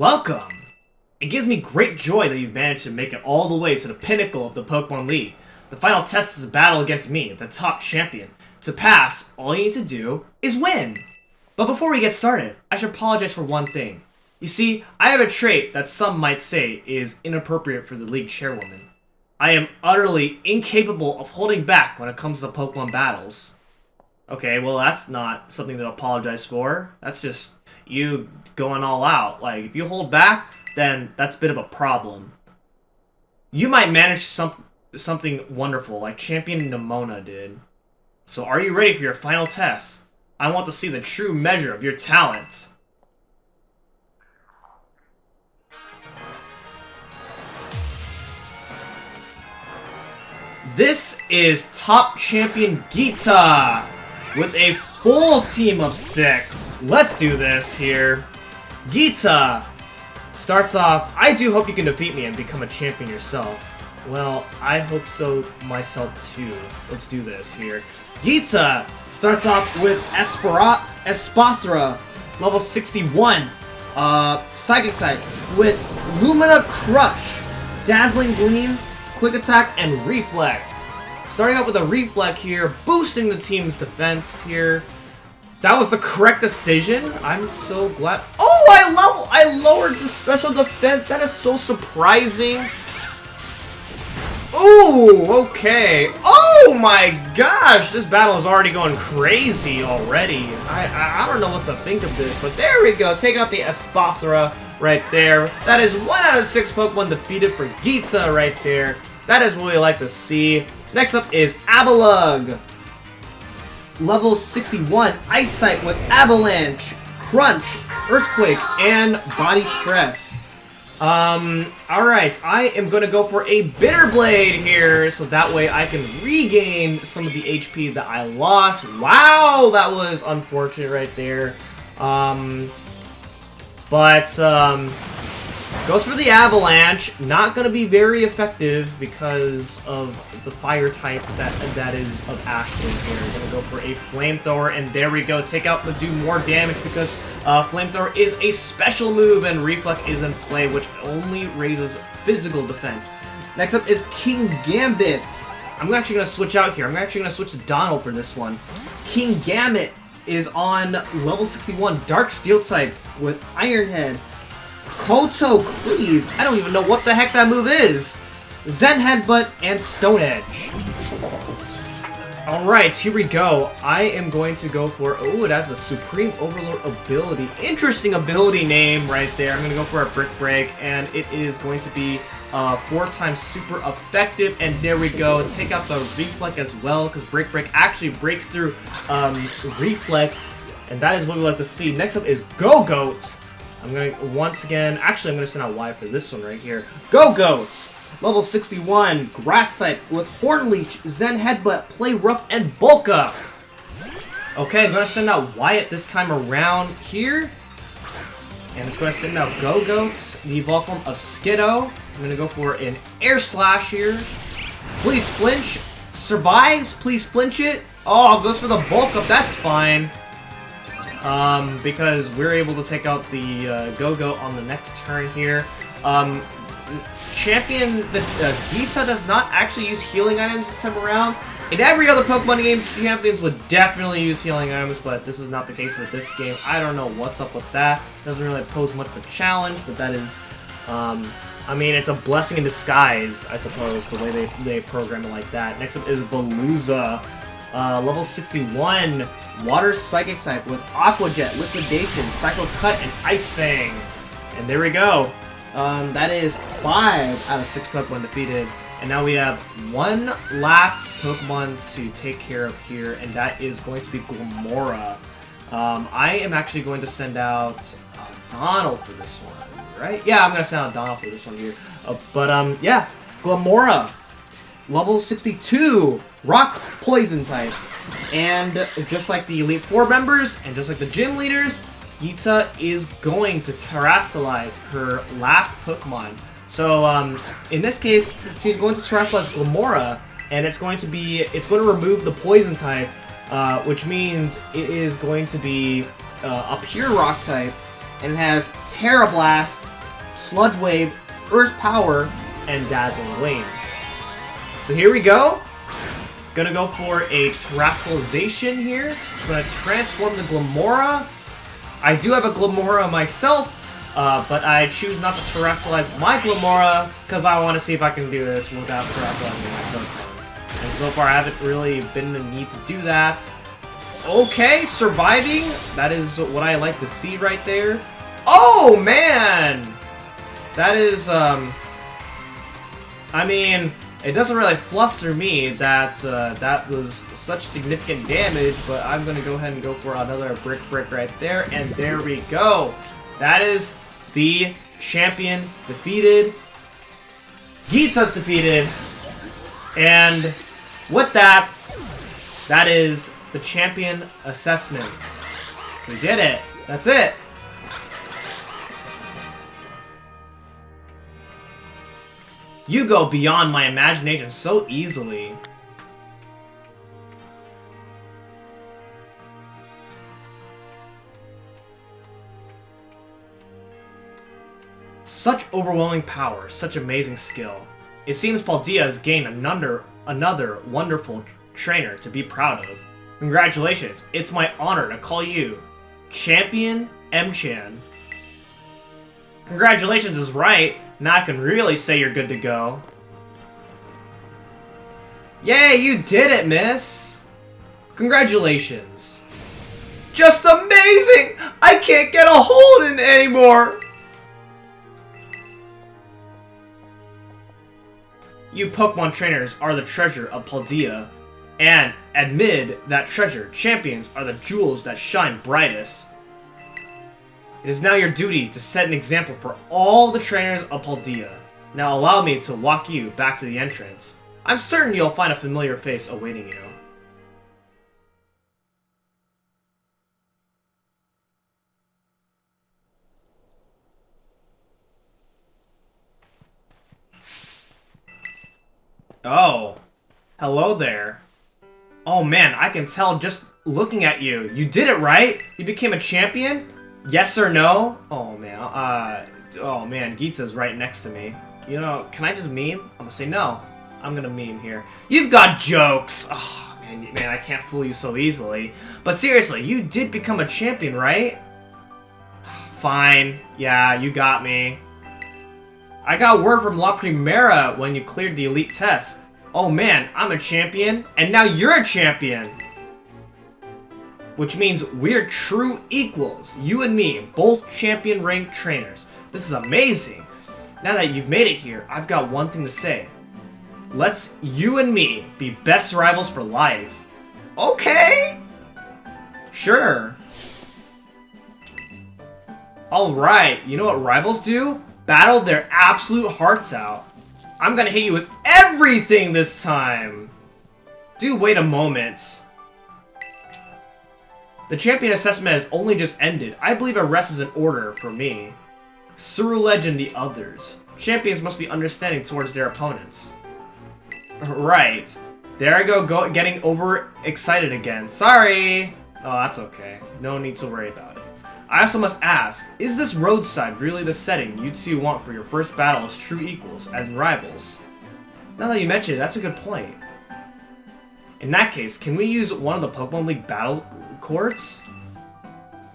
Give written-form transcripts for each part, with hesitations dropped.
welcome! It gives me great joy that you've managed to make it all the way to the pinnacle of the Pokemon League. The final test is a battle against me, the top champion. To pass, all you need to do is win! But before we get started, I should apologize for one thing. You see, I have a trait that some might say is inappropriate for the league chairwoman. I am utterly incapable of holding back when it comes to Pokemon battles. Okay, well that's not something to apologize for. That's just you going all out. Like, if you hold back, then that's a bit of a problem. You might manage something wonderful, like Champion Nemona did. So are you ready for your final test? I want to see the true measure of your talent. This is top champion Geeta with a full team of 6. Let's do this here. Geeta starts off. I do hope you can defeat me and become a champion yourself. Well, I hope so myself too. Let's do this here. Geeta starts off with Espathra, level 61. Psychic type with Lumina Crush, Dazzling Gleam, Quick Attack, and Reflect. Starting out with a Reflect here, boosting the team's defense here. That was the correct decision. I'm so glad. Oh, I lowered the special defense. That is so surprising. Ooh, okay. Oh my gosh, this battle is already going crazy already. I don't know what to think of this, but there we go. Take out the Espathra right there. That is 1 out of 6 Pokemon defeated for Geeta right there. That is what we like to see. Next up is Abalug. Level 61 Ice type with Avalanche, Crunch, Earthquake, and Body Press. Alright, I am gonna go for a Bitter Blade here, so that way I can regain some of the HP that I lost. Wow, that was unfortunate right there. Goes for the Avalanche. Not gonna be very effective because of the fire type that is of Ashland here. Gonna go for a Flamethrower, and there we go. Take out to do more damage because Flamethrower is a special move and Reflect is in play, which only raises physical defense. Next up is King Gambit. I'm actually gonna switch out here. I'm actually gonna switch to Donald for this one. King Gambit is on level 61 Dark Steel type with Iron Head, Koto Cleave. I don't even know what the heck that move is. Zen Headbutt and Stone Edge. Alright, here we go. I am going to go for... Oh, it has the Supreme Overlord ability. Interesting ability name right there. I'm going to go for a Brick Break, and it is going to be 4 times super effective. And there we go. Take out the Reflect as well, because Brick Break actually breaks through Reflect, and that is what we like to see. Next up is Go-Goat. I'm going to, once again, actually I'm going to send out Y for this one right here. Go-Goat! Level 61, Grass type with Horn Leech, Zen Headbutt, Play Rough, and Bulk Up. Okay, I'm going to send out Wyatt this time around here. And it's going to send out Go-Goats, the evolved form of Skiddo. I'm going to go for an Air Slash here. Please flinch. Survives, please flinch it. Oh, goes for the Bulk Up, that's fine. Because we're able to take out the Go-Goat on the next turn here. Geeta does not actually use healing items this time around. In every other Pokemon game, champions would definitely use healing items, but this is not the case with this game. I don't know what's up with that. Doesn't really pose much of a challenge, but that is, I mean, it's a blessing in disguise, I suppose, the way they program it like that. Next up is Veluza, level 61, Water Psychic type with Aqua Jet, Liquidation, Psycho Cut, and Ice Fang. And there we go. That is 5 out of 6 Pokemon defeated. And now we have one last Pokemon to take care of here, and that is going to be Glamora. I am actually going to send out Donald for this one, right? Yeah, I'm going to send out Donald for this one here. Yeah, Glamora. Level 62, Rock Poison type. And just like the Elite Four members, and just like the gym leaders, Geeta is going to Terrasilize her last Pokemon. So, in this case, she's going to Terrasilize Glamora, and it's going to remove the Poison type, which means it is going to be a pure Rock type, and it has Terra Blast, Sludge Wave, Earth Power, and Dazzling Gleam. So here we go. Gonna go for a Terastallization here. Gonna transform the Glamora. I do have a Glamora myself, but I choose not to Terastallize my Glamora because I want to see if I can do this without Terastallizing my Pokemon. And so far I haven't really been in the need to do that. Okay, surviving. That is what I like to see right there. Oh, man! That is, I mean, it doesn't really fluster me that that was such significant damage, but I'm going to go ahead and go for another brick right there, and there we go. That is the champion defeated. Geeta's defeated. And with that, that is the champion assessment. We did it. That's it. You go beyond my imagination so easily. Such overwhelming power, such amazing skill. It seems Paldea has gained another wonderful trainer to be proud of. Congratulations, it's my honor to call you Champion M-Chan. Congratulations is right. Now I can really say you're good to go. Yay, you did it, miss! Congratulations. Just amazing! I can't get a hold in anymore! You Pokemon trainers are the treasure of Paldea. And amid that treasure, champions are the jewels that shine brightest. It is now your duty to set an example for all the trainers of Paldea. Now allow me to walk you back to the entrance. I'm certain you'll find a familiar face awaiting you. Oh, hello there. Oh man, I can tell just looking at you. You did it, right? You became a champion? Yes or no? Oh man, Geeta's right next to me. You know, can I just meme? I'm gonna say no. I'm gonna meme here. You've got jokes! Oh, man, I can't fool you so easily. But seriously, you did become a champion, right? Fine. Yeah, you got me. I got word from La Primera when you cleared the elite test. Oh man, I'm a champion, and now you're a champion! Which means we're true equals. You and me, both champion ranked trainers. This is amazing. Now that you've made it here, I've got one thing to say. Let's you and me be best rivals for life. Okay! Sure. Alright, you know what rivals do? Battle their absolute hearts out. I'm gonna hit you with everything this time! Do wait a moment. The champion assessment has only just ended. I believe a rest is in order for me. Ceruledge and the others. Champions must be understanding towards their opponents. Right. There I go getting overexcited again. Sorry! Oh, that's okay. No need to worry about it. I also must ask, is this roadside really the setting you two want for your first battle as true equals, as rivals? Now that you mention it, that's a good point. In that case, can we use one of the Pokemon League battle courts?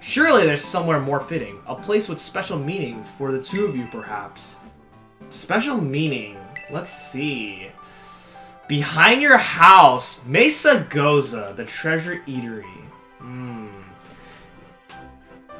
Surely there's somewhere more fitting. A place with special meaning for the two of you, perhaps. Special meaning. Let's see. Behind your house, Mesa Goza, the Treasure Eatery.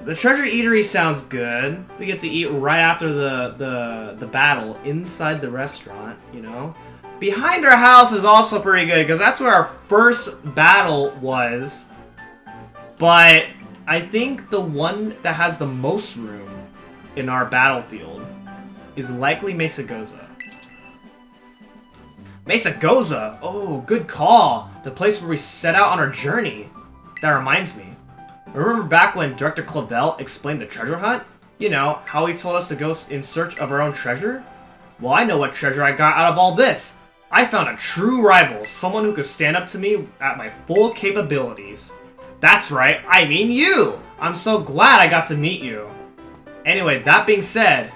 The Treasure Eatery sounds good. We get to eat right after the battle inside the restaurant, you know? Behind our house is also pretty good, because that's where our first battle was. But I think the one that has the most room in our battlefield is likely Mesa Goza. Mesa Goza! Oh, good call! The place where we set out on our journey. That reminds me. Remember back when Director Clavel explained the treasure hunt? You know, how he told us to go in search of our own treasure? Well, I know what treasure I got out of all this. I found a true rival, someone who could stand up to me at my full capabilities. That's right, I mean you! I'm so glad I got to meet you. Anyway, that being said,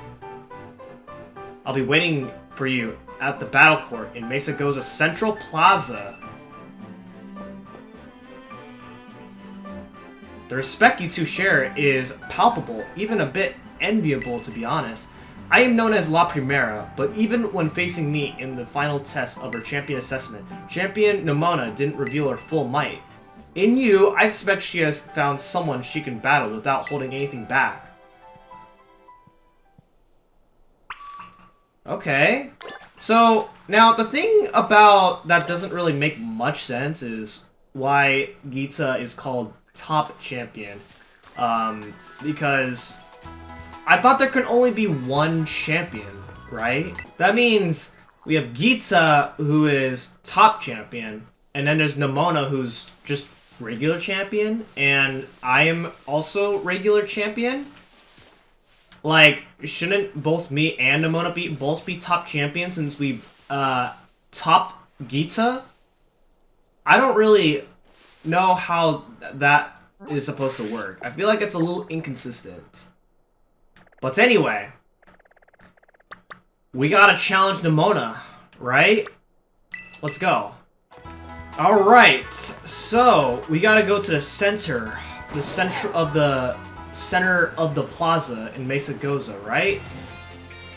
I'll be waiting for you at the battle court in Mesa Goza Central Plaza. The respect you two share is palpable, even a bit enviable to be honest. I am known as La Primera, but even when facing me in the final test of her champion assessment, Champion Nemona didn't reveal her full might. In you, I suspect she has found someone she can battle without holding anything back. Okay. So, now the thing about that doesn't really make much sense is why Geeta is called top champion. Because I thought there could only be one champion, right? That means we have Geeta, who is top champion, and then there's Nemona, who's just regular champion, and I am also regular champion. Like, shouldn't both me and Nemona both be top champions since we topped Geeta? I don't really know how that is supposed to work. I feel like it's a little inconsistent. But anyway, we gotta challenge Nemona, right? Let's go. Alright, so we gotta go to the center of the plaza in Mesa Goza, right?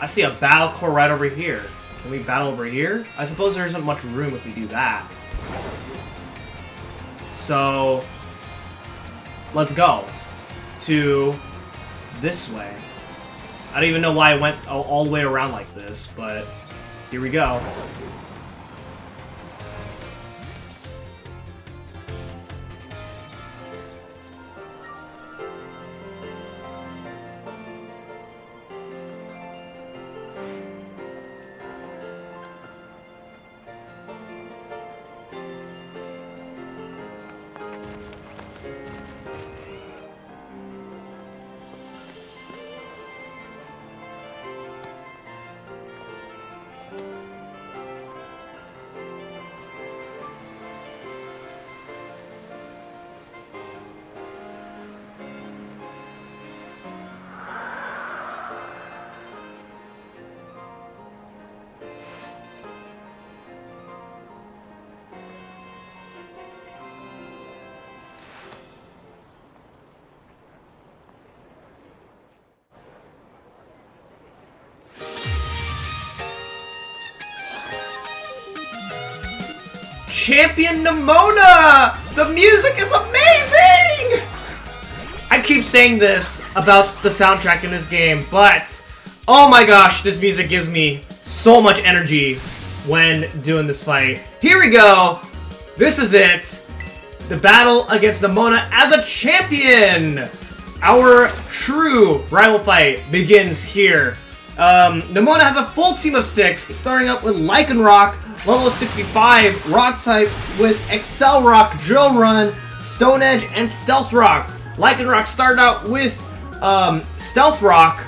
I see a battle core right over here. Can we battle over here? I suppose there isn't much room if we do that. So, let's go to this way. I don't even know why I went all the way around like this, but here we go. Champion Nemona! The music is amazing! I keep saying this about the soundtrack in this game, but oh my gosh, this music gives me so much energy when doing this fight. Here we go! This is it! The battle against Nemona as a champion! Our true rival fight begins here. Nemona has a full team of 6, starting up with Lycanroc, level 65, Rock type with Excel Rock, Drill Run, Stone Edge, and Stealth Rock. Lycanroc started out with Stealth Rock,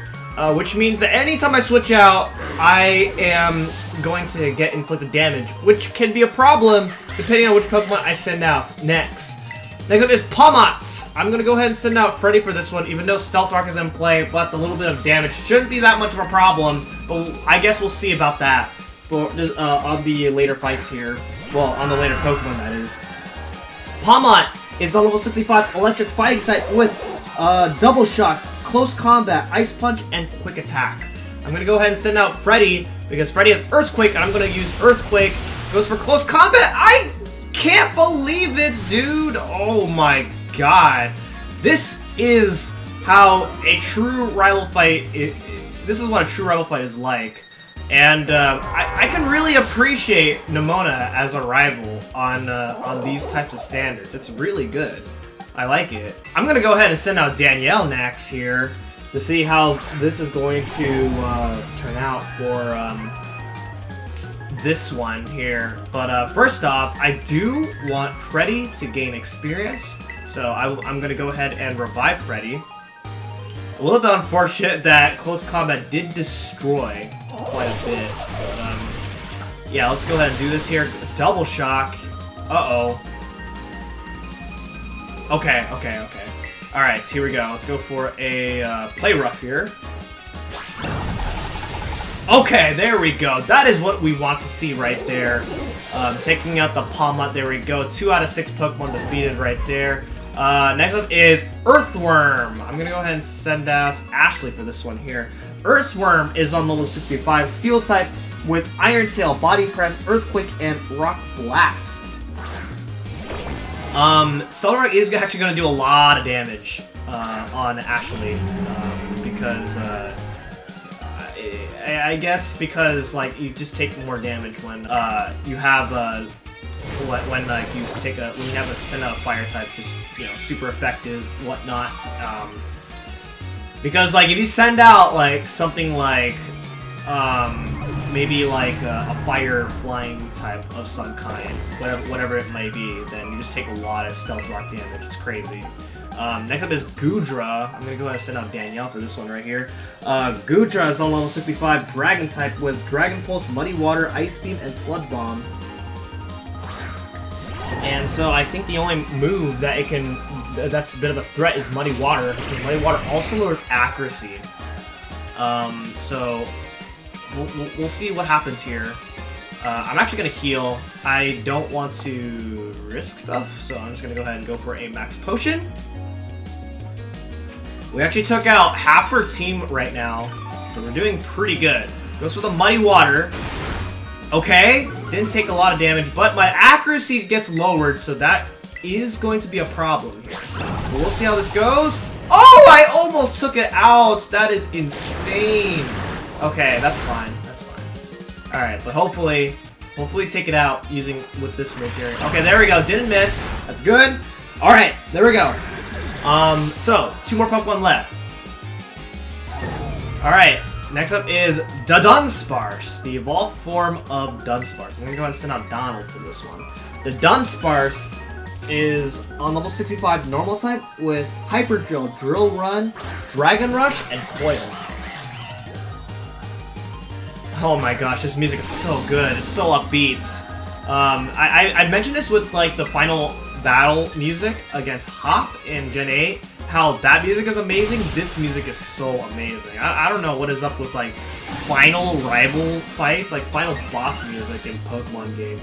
which means that anytime I switch out, I am going to get inflicted damage, which can be a problem depending on which Pokemon I send out next. Next up is Palmot. I'm going to go ahead and send out Freddy for this one, even though Stealth Rock is in play, but the little bit of damage shouldn't be that much of a problem, but I guess we'll see about that for on the later fights here. Well, on the later Pokemon, that is. Palmot is a level 65 electric fighting type with Double Shock, Close Combat, Ice Punch, and Quick Attack. I'm going to go ahead and send out Freddy, because Freddy has Earthquake, and I'm going to use Earthquake. Goes for Close Combat. I can't believe it, dude. Oh my god. This is how a true rival fight this is what a true rival fight is like. And I can really appreciate Nemona as a rival on these types of standards. It's really good. I like it. I'm going to go ahead and send out Danielle next here to see how this is going to turn out for this one here. But first off, I do want Freddy to gain experience, so I'm going to go ahead and revive Freddy. A little bit unfortunate that Close Combat did destroy quite a bit. But, yeah, let's go ahead and do this here. Double Shock. Uh-oh. Okay. Alright, here we go. Let's go for a Play Rough here. Okay, there we go. That is what we want to see right there. Taking out the Palma. There we go. 2 out of 6 Pokemon defeated right there. Next up is Earthworm. I'm going to go ahead and send out Ashley for this one here. Earthworm is on level 65, Steel type with Iron Tail, Body Press, Earthquake, and Rock Blast. Stellar Rock is actually going to do a lot of damage on Ashley because I guess because like you just take more damage when you have when you have a send out a fire type, just super effective, whatnot. Because like if you send out like something like maybe like a fire flying type of some kind, whatever it may be, then you just take a lot of stealth rock damage. It's crazy. Next up is Goodra. I'm gonna go ahead and send out Danielle for this one right here. Goodra is on level 65, Dragon type with Dragon Pulse, Muddy Water, Ice Beam, and Sludge Bomb. And so I think the only move that it can that's a bit of a threat is Muddy Water, because Muddy Water also lowers accuracy. So we'll see what happens here. I'm actually going to heal. I don't want to risk stuff, so I'm just going to go ahead and go for a max potion. We actually took out half our team right now, so we're doing pretty good. Goes for the Muddy Water. Okay, didn't take a lot of damage, but my accuracy gets lowered, so that is going to be a problem here. But we'll see how this goes. Oh, I almost took it out. That is insane. Okay, that's fine. That's fine. All right, but hopefully take it out with this move here. Okay, there we go. Didn't miss. That's good. All right, there we go. So 2 more Pokemon left. All right. Next up is the Dunsparce, the evolved form of Dunsparce. I'm going to go ahead and send out Donald for this one. The Dunsparce is on level 65 normal type with Hyper Drill, Drill Run, Dragon Rush, and Coil. Oh my gosh, this music is so good. It's so upbeat. I mentioned this with like the final battle music against Hop in Gen 8. How that music is amazing, this music is so amazing. I don't know what is up with like final rival fights, like final boss music in Pokemon games.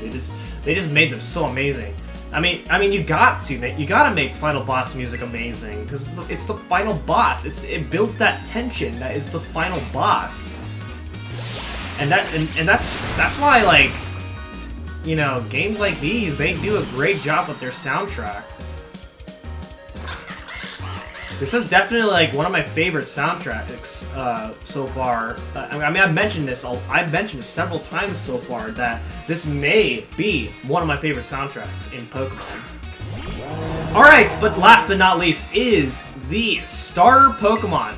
They just made them so amazing. I mean, you gotta make final boss music amazing because it's the final boss. It builds that tension that is the final boss, and that's why, like, games like these, they do a great job with their soundtrack. This is definitely like one of my favorite soundtracks so far. I mean, I've mentioned this several times so far that this may be one of my favorite soundtracks in Pokemon. All right, but last but not least is the starter Pokemon.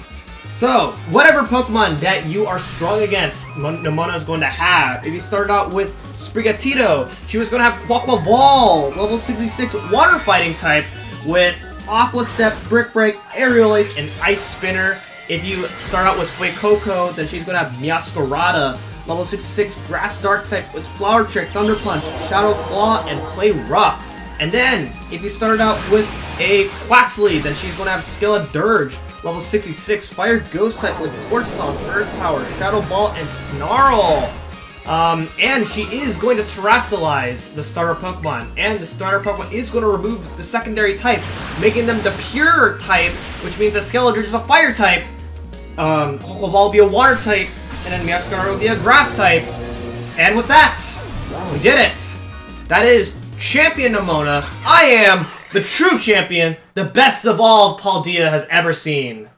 So, whatever Pokemon that you are strong against, Nemona is going to have. If you started out with Sprigatito, she was going to have Quaquaval, level 66 water fighting type with Aqua Step, Brick Break, Aerial Ace, and Ice Spinner. If you start out with Fuecoco, then she's going to have Meowscarada, level 66 Grass Dark type with Flower Trick, Thunder Punch, Shadow Claw, and Clay Rock. And then, if you started out with a Quaxley, then she's going to have Skeledirge, level 66 Fire Ghost type with Torch Song, Earth Power, Shadow Ball, and Snarl. And she is going to Terrasilize the starter Pokemon, and the starter Pokemon is going to remove the secondary type, making them the pure type, which means that Skeledirge is a fire type, Quaquaval will be a water type, and then Meowscarada will be a grass type. And with that, we did it! That is Champion Nemona. I am the true champion, the best evolved Paldea has ever seen.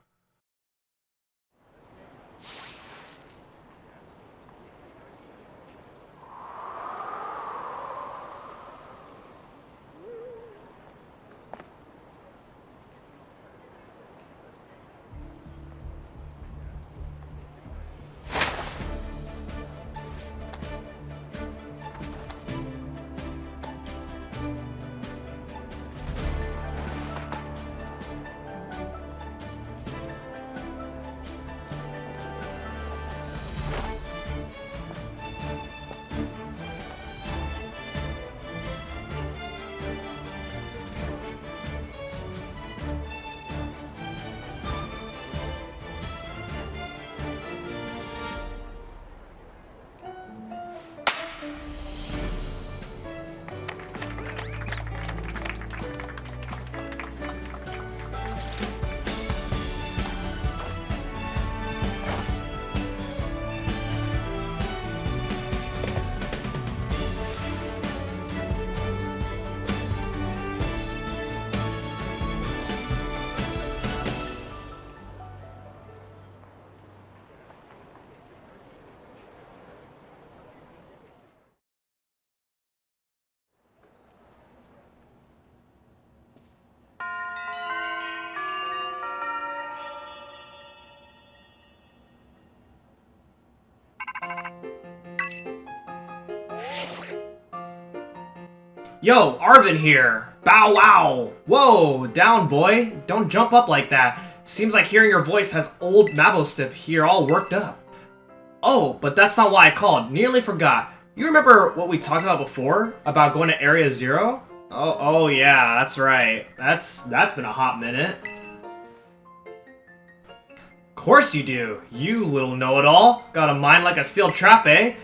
Yo, Arvin here! Bow wow! Whoa, down boy! Don't jump up like that. Seems like hearing your voice has old Mabostiff here all worked up. Oh, but that's not why I called. Nearly forgot. You remember what we talked about before? About going to Area Zero? Oh yeah, that's right. That's been a hot minute. Course you do. You little know-it-all. Got a mind like a steel trap, eh?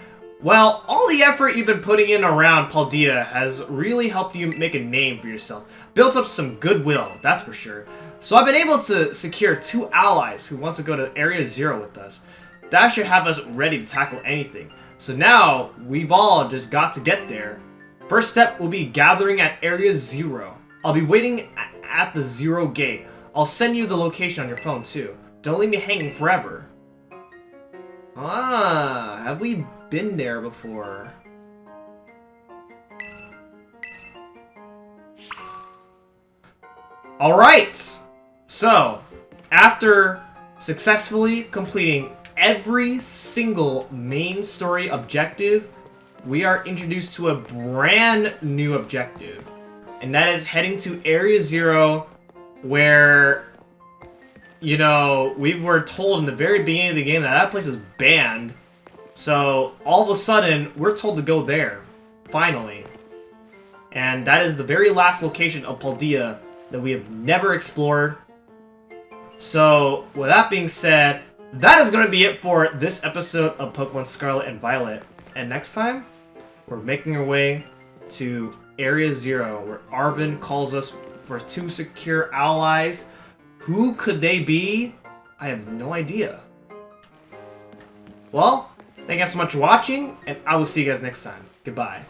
Well, all the effort you've been putting in around Paldea has really helped you make a name for yourself. Built up some goodwill, that's for sure. So I've been able to secure 2 allies who want to go to Area Zero with us. That should have us ready to tackle anything. So now, we've all just got to get there. First step will be gathering at Area Zero. I'll be waiting at the Zero Gate. I'll send you the location on your phone too. Don't leave me hanging forever. Ah, have we been there before? Alright! So, after successfully completing every single main story objective, we are introduced to a brand new objective. And that is heading to Area Zero, where, you know, we were told in the very beginning of the game that place is banned. So, all of a sudden, we're told to go there. Finally. And that is the very last location of Paldea that we have never explored. So, with that being said, that is going to be it for this episode of Pokemon Scarlet and Violet. And next time, we're making our way to Area Zero, where Arvin calls us for 2 secure allies. Who could they be? I have no idea. Well, thank you guys so much for watching, and I will see you guys next time. Goodbye.